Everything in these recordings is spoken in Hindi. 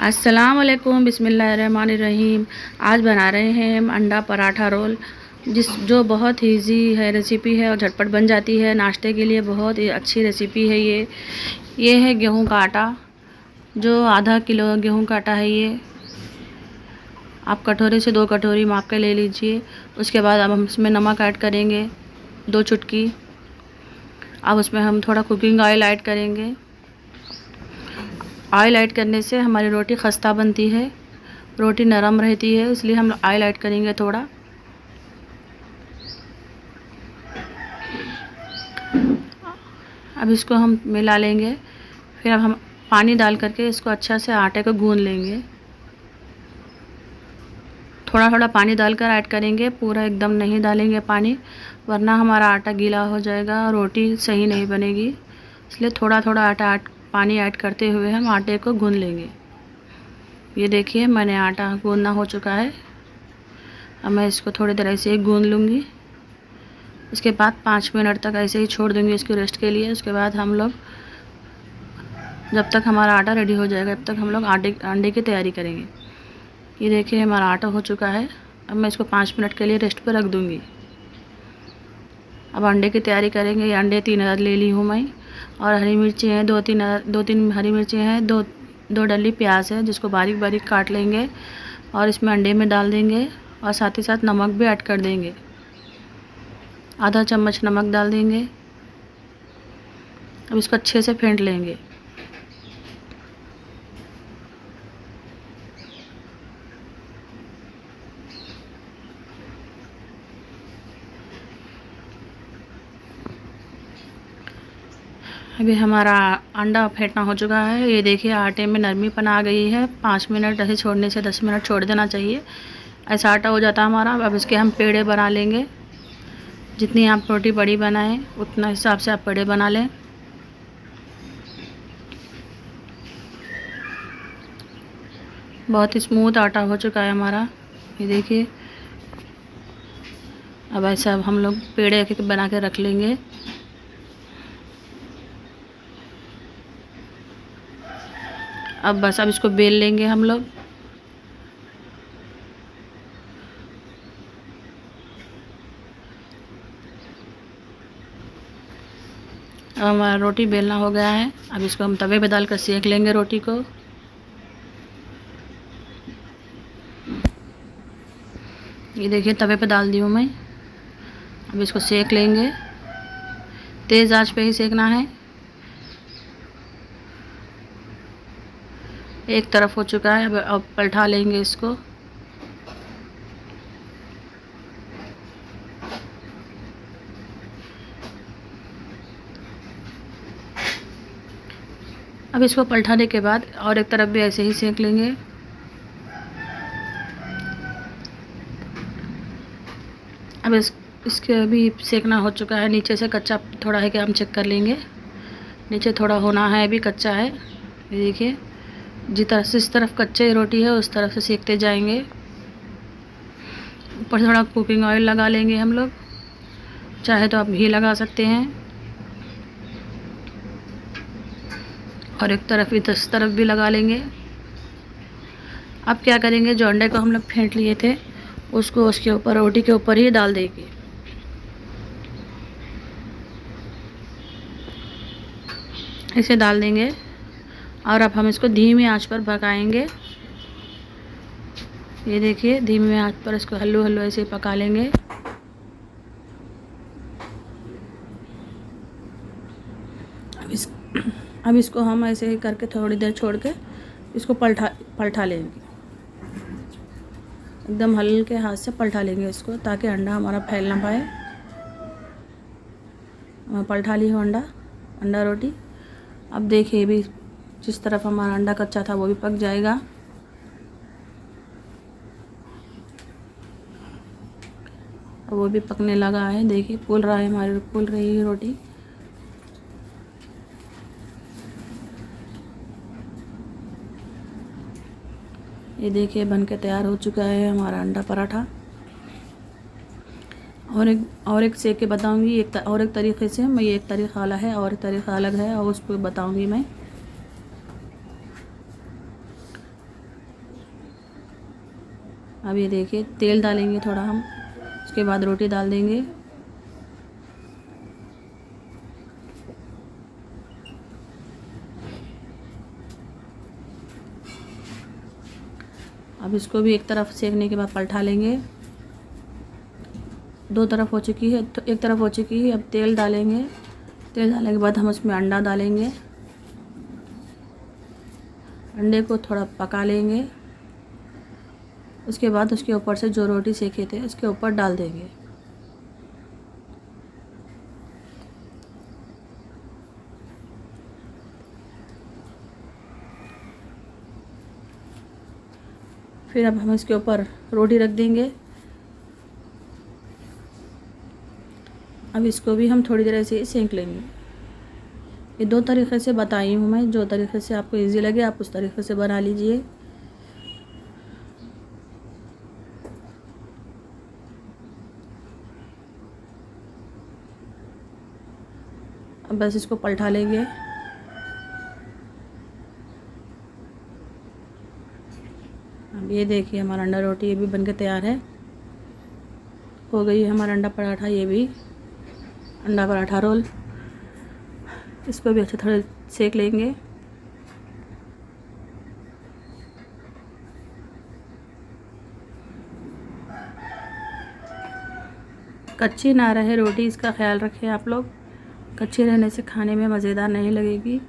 अस्सलाम वालेकुम बिस्मिल्लाहिर्रहमानिर्रहीम। आज बना रहे हैं हम अंडा पराठा रोल, जो बहुत ही ईजी है, रेसिपी है और झटपट बन जाती है। नाश्ते के लिए बहुत ही अच्छी रेसिपी है ये है गेहूं का आटा, जो आधा किलो गेहूं का आटा है। ये आप कटोरे से 2 कटोरी माप के ले लीजिए। उसके बाद अब हम इसमें नमक ऐड करेंगे 2 चुटकी। अब उसमें हम थोड़ा कुकिंग ऑयल ऐड करेंगे। ऑयल ऐड करने से हमारी रोटी खस्ता बनती है, रोटी नरम रहती है, इसलिए हम ऑयल ऐड करेंगे थोड़ा। अब इसको हम मिला लेंगे। फिर अब हम पानी डाल करके इसको अच्छा से आटे को गूंद लेंगे। थोड़ा थोड़ा पानी डालकर ऐड करेंगे, पूरा एकदम नहीं डालेंगे पानी, वरना हमारा आटा गीला हो जाएगा और रोटी सही नहीं बनेगी। इसलिए थोड़ा थोड़ा पानी ऐड करते हुए हम आटे को गूंद लेंगे। ये देखिए मैंने आटा गूंदना हो चुका है। अब मैं इसको थोड़ी देर ऐसे ही गूंद लूँगी। इसके बाद 5 मिनट तक ऐसे ही छोड़ दूँगी इसको रेस्ट के लिए। उसके बाद हम लोग, जब तक हमारा आटा रेडी हो जाएगा, तब तक हम लोग अंडे की तैयारी करेंगे। ये देखिए हमारा आटा हो चुका है। अब मैं इसको 5 मिनट के लिए रेस्ट पर रख दूँगी। अब अंडे की तैयारी करेंगे। ये अंडे 3 अदद ले ली हूँ मैं, और हरी मिर्ची हैं 2-3 हरी मिर्ची हैं, 2 डली प्याज है, जिसको बारीक बारीक काट लेंगे और इसमें अंडे में डाल देंगे, और साथ ही साथ नमक भी ऐड कर देंगे। आधा चम्मच नमक डाल देंगे। अब इसको अच्छे से फेंट लेंगे। अभी हमारा अंडा फेंटना हो चुका है। ये देखिए आटे में नरमीपन आ गई है। 5 मिनट ऐसे छोड़ने से 10 मिनट छोड़ देना चाहिए, ऐसा आटा हो जाता है हमारा। अब इसके हम पेड़े बना लेंगे। जितनी आप रोटी बड़ी बनाएं उतना हिसाब से आप पेड़े बना लें। बहुत ही स्मूथ आटा हो चुका है हमारा, ये देखिए। अब ऐसा हम लोग पेड़े एक एक बना के रख लेंगे। अब बस अब इसको बेल लेंगे हम लोग। अब हमारा रोटी बेलना हो गया है। अब इसको हम तवे पे डालकर सेक लेंगे रोटी को। ये देखिए तवे पे डाल दी हूँ मैं। अब इसको सेक लेंगे, तेज़ आंच पे ही सेकना है। एक तरफ हो चुका है, अब पलटा लेंगे इसको। अब इसको पलटाने के बाद और एक तरफ भी ऐसे ही सेक लेंगे। अब इसके भी सेकना हो चुका है। नीचे से कच्चा थोड़ा है कि हम चेक कर लेंगे, नीचे थोड़ा होना है, अभी कच्चा है। ये देखिए जिस तरफ कच्चे रोटी है उस तरफ से सेकते जाएंगे। ऊपर थोड़ा कुकिंग ऑयल लगा लेंगे हम लोग, चाहे तो आप घी लगा सकते हैं। और एक तरफ इस तरफ भी लगा लेंगे। अब क्या करेंगे, जो अंडे को हम लोग फेंट लिए थे उसको उसके ऊपर, रोटी के ऊपर ही डाल देंगे। इसे डाल देंगे और अब हम इसको धीमी आंच पर पकाएंगे। ये देखिए धीमी आंच पर इसको हल्लू हल्लू ऐसे पका लेंगे। अब इसको हम ऐसे ही करके थोड़ी देर छोड़ के इसको पलटा लेंगे। एकदम हल्के हाथ से पलटा लेंगे इसको, ताकि अंडा हमारा फैल ना पाए। मैं पलटा ली हूँ अंडा रोटी। अब देखिए भी जिस तरफ हमारा अंडा कच्चा था वो भी पक जाएगा। अब वो भी पकने लगा है, देखिए फूल रही है रोटी। ये देखिए बन के तैयार हो चुका है हमारा अंडा पराठा। और एक सेक के बताऊंगी, और एक तरीक़े से। मैं ये एक तरीक़ा अलग है और एक तरीक़ा अलग है, और उसको बताऊंगी मैं। अब ये देखिए तेल डालेंगे थोड़ा हम, उसके बाद रोटी डाल देंगे। अब इसको भी एक तरफ सेकने के बाद पलटा लेंगे। 2 तरफ हो चुकी है, तो एक तरफ हो चुकी है। अब तेल डालेंगे। तेल डालने के बाद हम उसमें अंडा डालेंगे। अंडे को थोड़ा पका लेंगे। उसके बाद उसके ऊपर से जो रोटी सेके थे उसके ऊपर डाल देंगे। फिर अब हम इसके ऊपर रोटी रख देंगे। अब इसको भी हम थोड़ी देर ऐसे ही सेंक लेंगे। ये 2 तरीक़े से बताई हूँ मैं, जो तरीक़े से आपको इजी लगे आप उस तरीक़े से बना लीजिए। अब बस इसको पलटा लेंगे। अब ये देखिए हमारा अंडा रोटी ये भी बनके तैयार है, हो गई है हमारा अंडा पराठा। ये भी अंडा पराठा रोल, इसको भी अच्छे थोड़े सेक लेंगे। कच्ची ना रहे रोटी, इसका ख्याल रखें आप लोग। कच्ची रहने से खाने में मज़ेदार नहीं लगेगी,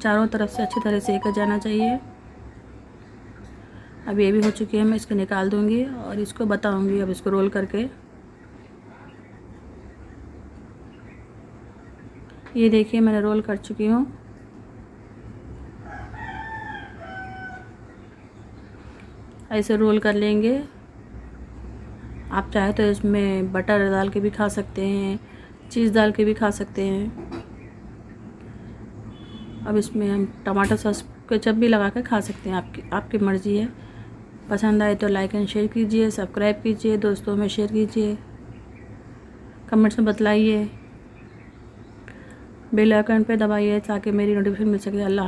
चारों तरफ से अच्छी तरह सेका जाना चाहिए। अब ये भी हो चुकी है, मैं इसको निकाल दूंगी और इसको बताऊंगी अब इसको रोल करके। ये देखिए मैंने रोल कर चुकी हूँ। ऐसे रोल कर लेंगे। आप चाहे तो इसमें बटर डाल के भी खा सकते हैं, चीज़ डाल के भी खा सकते हैं। अब इसमें हम टमाटर सॉस केचप भी लगा कर खा सकते हैं, आपकी मर्ज़ी है। पसंद आए तो लाइक एंड शेयर कीजिए, सब्सक्राइब कीजिए, दोस्तों में शेयर कीजिए, कमेंट्स में बतलाइए, बेल आइकन पे दबाइए ताकि मेरी नोटिफिकेशन मिल सके। अल्लाह।